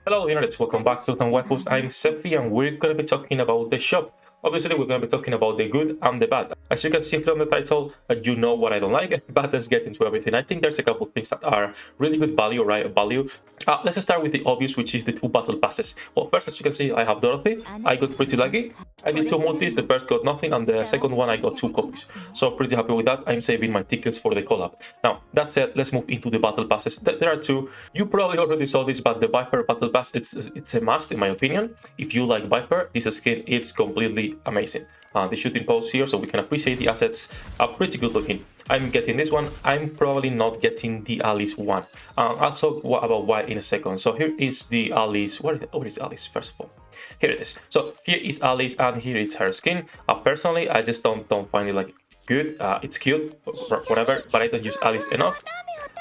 Hello, Internet. Welcome back to Waifus. I'm Sefi, and we're going to be talking about the shop. Obviously, we're going to be talking about the good and the bad. As you can see from the title, you know what I don't like, but let's get into everything. I think there's a couple of things that are really good value, right? Value. Let's start with the obvious, which is the two battle passes. Well, first, as you can see, I have Dorothy. I got pretty lucky. I did two multis. The first got nothing, and the second one I got two copies. So pretty happy with that. I'm saving my tickets for the collab. Now, that said, let's move into the battle passes. There are two. You probably already saw this, but the Viper battle pass, it's a must in my opinion. If you like Viper, this skin is completely amazing. The shooting pose here, so we can appreciate the assets, are pretty good looking. I'm getting this one. I'm probably not getting the Alice one. I'll talk about why in a second. So here is the Alice. Where is Alice, first of all? Here it is. So here is Alice, and here is her skin. Personally, I just don't find it like good. It's cute, whatever, but I don't use Alice enough,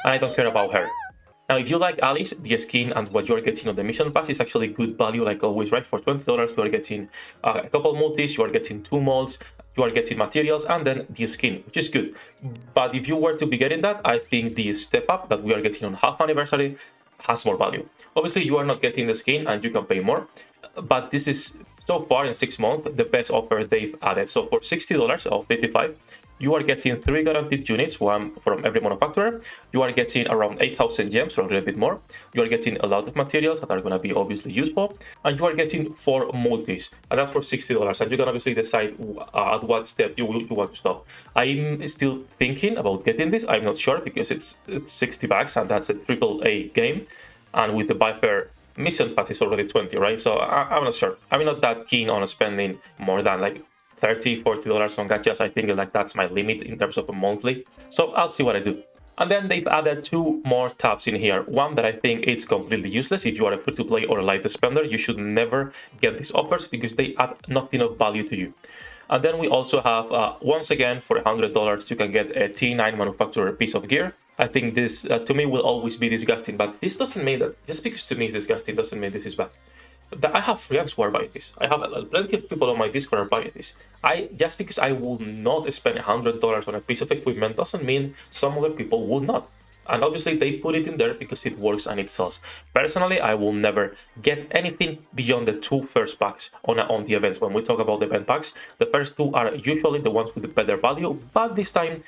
and I don't care about her. Now, if you like Alice, the skin and what you're getting on the mission pass is actually good value, like always, right? For $20, you are getting a couple multis, you are getting two molds, you are getting materials, and then the skin, which is good. But if you were to be getting that, I think the step up that we are getting on half anniversary has more value. Obviously, you are not getting the skin and you can pay more, but this is so far in 6 months the best offer they've added. So for $60 or 55, you are getting 3 guaranteed units, one from every manufacturer. You are getting around 8,000 gems, or a little bit more. You are getting a lot of materials that are going to be obviously useful, and you are getting 4 multis, and that's for $60. And you can obviously decide at what step you want to stop. I'm still thinking about getting this. I'm not sure because it's $60, and that's a AAA game, and with the Viper mission pass is already 20, right? So I'm not sure. I'm not that keen on spending more than like $30-40 on gachas. I think like that's my limit in terms of a monthly. So I'll see what I do. And then they've added 2 more tabs in here. One that I think is completely useless. If you are a free-to-play or a light spender, you should never get these offers because they add nothing of value to you. And then we also have, once again, for $100, you can get a T9 manufacturer piece of gear. I think this, to me, will always be disgusting, but this doesn't mean that, just because to me it's disgusting, doesn't mean this is bad. I have friends who are buying this. I have plenty of people on my Discord are buying this. Just because I will not spend $100 on a piece of equipment doesn't mean some other people would not. And obviously they put it in there because it works and it sells. Personally, I will never get anything beyond the 2 first packs on the events. When we talk about the event packs, the first 2 are usually the ones with the better value, but this time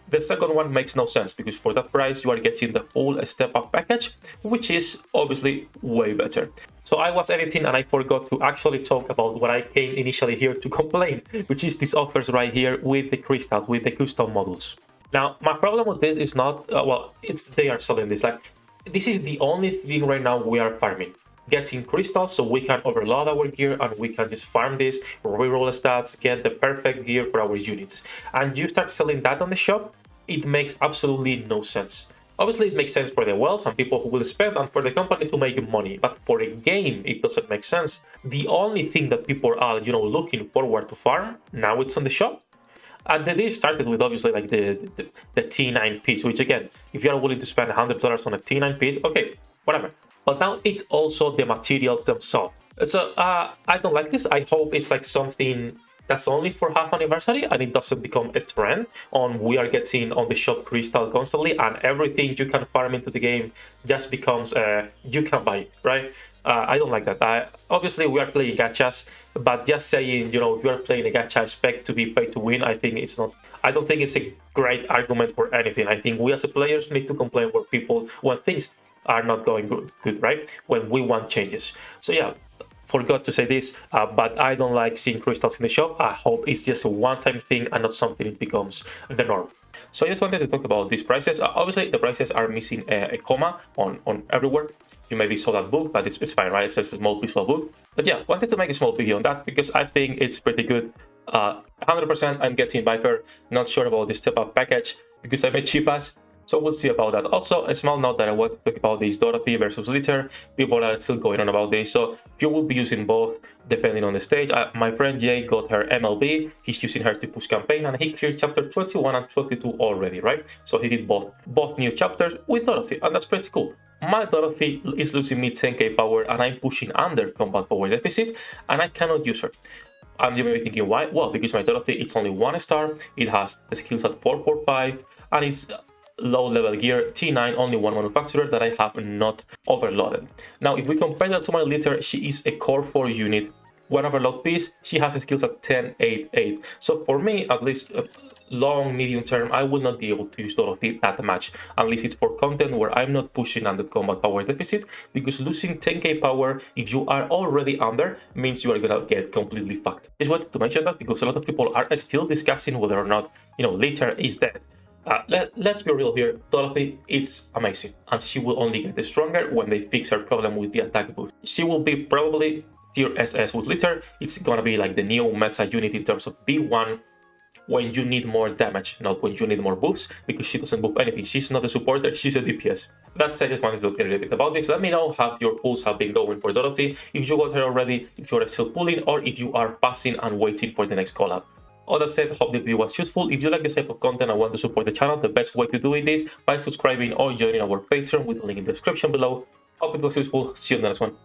the second one makes no sense because for that price you are getting the full step up package, which is obviously way better. So I was editing and I forgot to actually talk about what I came initially here to complain, which is these offers right here with the crystal, with the custom modules. Now, my problem with this is not, they are selling this. Like, this is the only thing right now we are farming. Getting crystals so we can overload our gear and we can just farm this, reroll stats, get the perfect gear for our units. And you start selling that on the shop, it makes absolutely no sense. Obviously, it makes sense for the wells and people who will spend and for the company to make money, but for a game, it doesn't make sense. The only thing that people are, looking forward to farm, now it's on the shop. And they started with obviously like the T9 piece, which again, if you are willing to spend $100 on a T9 piece, okay, whatever. But now it's also the materials themselves. So I don't like this. I hope it's like something that's only for half anniversary and it doesn't become a trend on we are getting on the shop crystal constantly and everything you can farm into the game just becomes you can buy it, right? I don't like that. Obviously we are playing gachas, but just saying, if you are playing a gacha expect to be paid to win, I think it's not. I don't think it's a great argument for anything. I think we as a players need to complain when things are not going good, right? When we want changes. So yeah, forgot to say this, but I don't like seeing crystals in the shop. I hope it's just a one-time thing and not something it becomes the norm. So I just wanted to talk about these prices. Obviously, the prices are missing a comma on everywhere. You maybe saw that book, but it's fine, right? It's just a small visual book. But yeah, wanted to make a small video on that because I think it's pretty good. 100% I'm getting Viper. Not sure about the step-up package because I'm a cheap ass. So we'll see about that. Also, a small note that I want to talk about is Dorothy versus Litter. People are still going on about this. So you will be using both depending on the stage. My friend Jay got her MLB. He's using her to push campaign and he cleared chapter 21 and 22 already, right? So he did both new chapters with Dorothy and that's pretty cool. My Dorothy is losing me 10k power and I'm pushing under combat power deficit and I cannot use her. And you may be thinking, why? Well, because my Dorothy, it's only 1 star, it has skills at 445, and it's low level gear, T9, only one manufacturer that I have not overloaded. Now, if we compare that to my Litter, she is a core 4 unit, one overload piece. She has skills at 10, 8, 8. So for me, at least long, medium term, I will not be able to use Dorothy that much, unless it's for content where I'm not pushing under combat power deficit, because losing 10k power if you are already under means you are gonna get completely fucked. Just wanted to mention that because a lot of people are still discussing whether or not, Litter is dead. Let's be real here, Dorothy, it's amazing, and she will only get stronger when they fix her problem with the attack boost. She will be probably tier SS with Litter. It's gonna be like the new meta unit in terms of B1 when you need more damage, not when you need more buffs, because she doesn't buff anything. She's not a supporter, she's a DPS. That said, I just wanted to talk a little bit about this. Let me know how your pulls have been going for Dorothy, if you got her already, if you are still pulling, or if you are passing and waiting for the next collab. All that said, hope the video was useful. If you like this type of content and want to support the channel, the best way to do it is by subscribing or joining our Patreon with the link in the description below. Hope it was useful. See you in the next one.